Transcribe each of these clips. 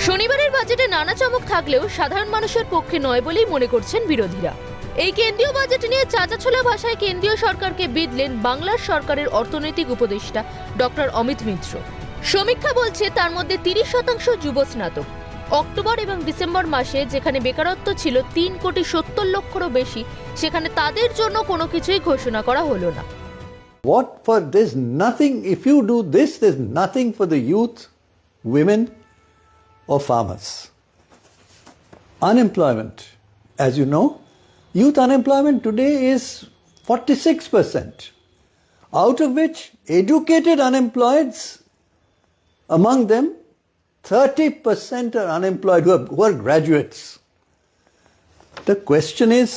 শনিবারের বাজেটে নানা চমক থাকলেও সাধারণ মানুষের পক্ষে নয় বলেই মনে করছেন বিরোধীরা। এই কেন্দ্রীয় বাজেট নিয়ে চাঁচাছোলা ভাষায় কেন্দ্রীয় সরকারকে বিঁধলেন বাংলার সরকারের অর্থনৈতিক উপদেষ্টা ডক্টর অমিত মিত্র। সমীক্ষা বলছে তার মধ্যে 30% যুব স্নাতক। অক্টোবর এবং ডিসেম্বর মাসে যেখানে বেকারত্ব ছিল 3,70,00,000-রও বেশি, সেখানে তাদের জন্য কোনো কিছুই ঘোষণা করা হলো না। What for? There's nothing. If you do this, there's nothing for the youth, women, or farmers. Unemployment, as you know, youth unemployment today is 46%, out of which educated unemployeds, among them 30% are unemployed who are graduates. The question is,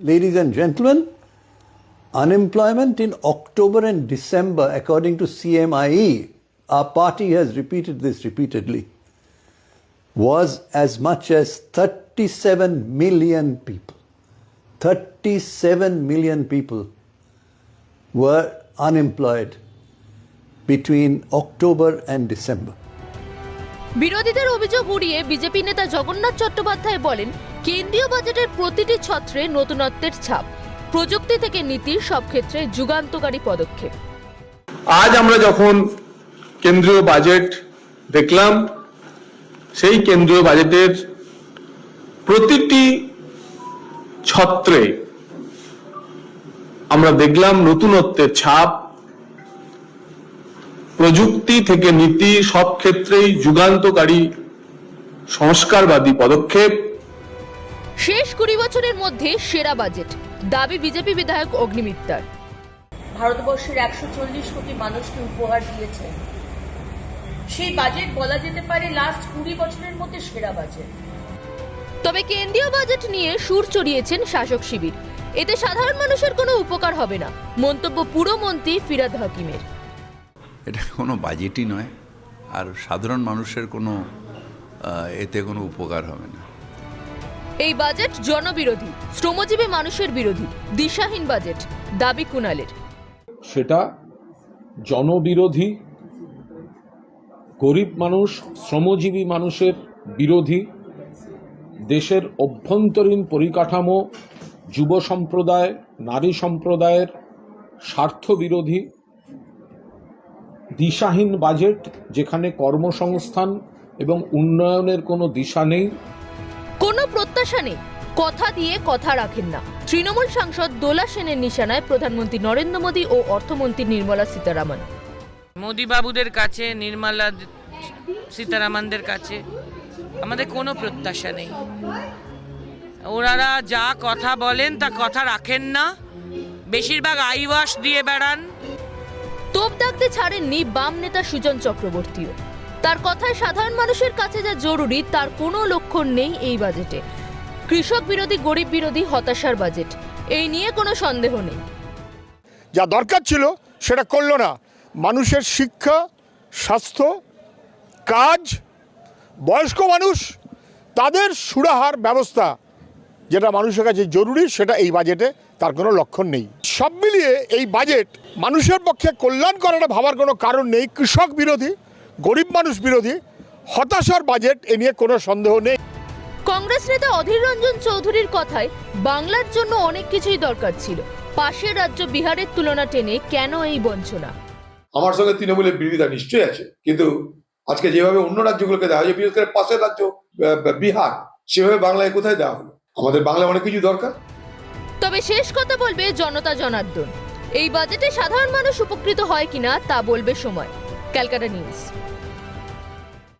ladies and gentlemen, unemployment in October and December, according to CMIE, our party has repeated this repeatedly, was as much as 37 million people. 37 million people were unemployed between October and December. বিরোধীদের অভিযোগ উড়িয়ে BJP নেতা জগন্নাথ চট্টোপাধ্যায় বলেন, কেন্দ্রীয় বাজেটের প্রতিটি ছত্রে নতুনত্বের ছাপ, প্রযুক্তি থেকে নীতি, সব ক্ষেত্রে যুগান্তকারী পদক্ষেপ। আজ আমরা যখন কেন্দ্রীয় বাজেট দেখলাম, সেই কেন্দ্রীয় বাজেটের প্রতিটি ছত্রে আমরা দেখলাম নতুনত্বের ছাপ, প্রযুক্তি থেকে নীতি, সব ক্ষেত্রেই যুগান্তকারী সংস্কারবাদী পদক্ষেপ। শেষ 20 বছরের মধ্যে সেরা বাজেট, দাবি বিজেপি বিধায়ক অগ্নিমিত্তার। ভারতবর্ষের 140 কোটি মানুষকে উপহার দিয়েছে সেই বাজেট বলা যেতে পারে লাস্ট 20 বছরের মধ্যে সেরা বাজেট। তবে কেন্দ্রীয় বাজেট নিয়ে সুর চড়িয়েছেন শাসক শিবির। এতে সাধারণ মানুষের কোনো উপকার হবে না, মন্তব্য পুরমন্ত্রী ফিরহাদ হাকিমের। এটা কোনো বাজেটই নয়, আর সাধারণ মানুষের কোনো এতে কোনো উপকার হবে না। এই বাজেট জনবিরোধী, শ্রমজীবী মানুষের বিরোধী, দিশাহীন বাজেট, দাবি কুণালের। সেটা জনবিরোধী, গরিব মানুষ, শ্রমজীবী মানুষের বিরোধী, দেশের অভ্যন্তরীণ পরিকাঠামো, যুব সম্প্রদায়, নারী সম্প্রদায়ের স্বার্থ বিরোধী, দিশাহীন বাজেট, যেখানে কর্মসংস্থান এবং উন্নয়নের কোনো দিশা নেই, কোনো প্রত্যাশা নেই, কথা দিয়ে কথা রাখেন না। তৃণমূল সাংসদ দোলা সেনের নিশানায় প্রধানমন্ত্রী নরেন্দ্র মোদী ও অর্থমন্ত্রী নির্মলা সীতারামন। মোদী বাবুদের কাছে, নির্মলা সীতারামনদের কাছে আমাদের কোনো প্রত্যাশা নেই। ওনারা যা কথা বলেন তা কথা রাখেন না, বেশিরভাগ আইওয়াশ দিয়ে বেড়ান। তোপ দাগতে ছাড়েননি বাম নেতা সুজন চক্রবর্তীও। তার কথায় সাধারণ মানুষের কাছে যা জরুরি তার কোনো লক্ষণ নেই এই বাজেটে। কৃষক বিরোধী, গরিব বিরোধী, হতাশার বাজেট, এই নিয়ে কোনো সন্দেহ নেই। যা দরকার ছিল সেটা করলো না। মানুষের শিক্ষা, স্বাস্থ্য, কাজ, বয়স্ক মানুষ, তাদের সুরাহার ব্যবস্থা, যেটা মানুষের কাছে জরুরি, সেটা এই বাজেটে তার কোনো লক্ষণ নেই। সব মিলিয়ে এই বাজেট মানুষের পক্ষে কল্যাণ করাটা ভাবার কোনো কারণ নেই। কৃষক বিরোধী, গরিব মানুষ বিরোধী, হতাশার বাজেট, এ নিয়ে কোনো সন্দেহ নেই। কংগ্রেস নেতা অধীর রঞ্জন চৌধুরীর কথায় বাংলার জন্য অনেক কিছুই দরকার ছিল, পাশের রাজ্য বিহারের তুলনা টেনে কেন এই বঞ্চনা? আমার সঙ্গে তৃণমূলের বিরোধিতা নিশ্চয়ই আছে, কিন্তু আজকে যেভাবে অন্য রাজ্যগুলোকে দেওয়া হয়, বিশেষ করে পাশের রাজ্য বিহার, সেভাবে বাংলায় কোথায় দেওয়া হলো? আমাদের বাংলায় অনেক কিছু দরকার। তবে শেষ কথা বলবে জনতা জনার্দন। এই বাজেটে সাধারণ মানুষ উপকৃত হয় কিনা তা বলবে সময়। ক্যালকাটা নিউজ।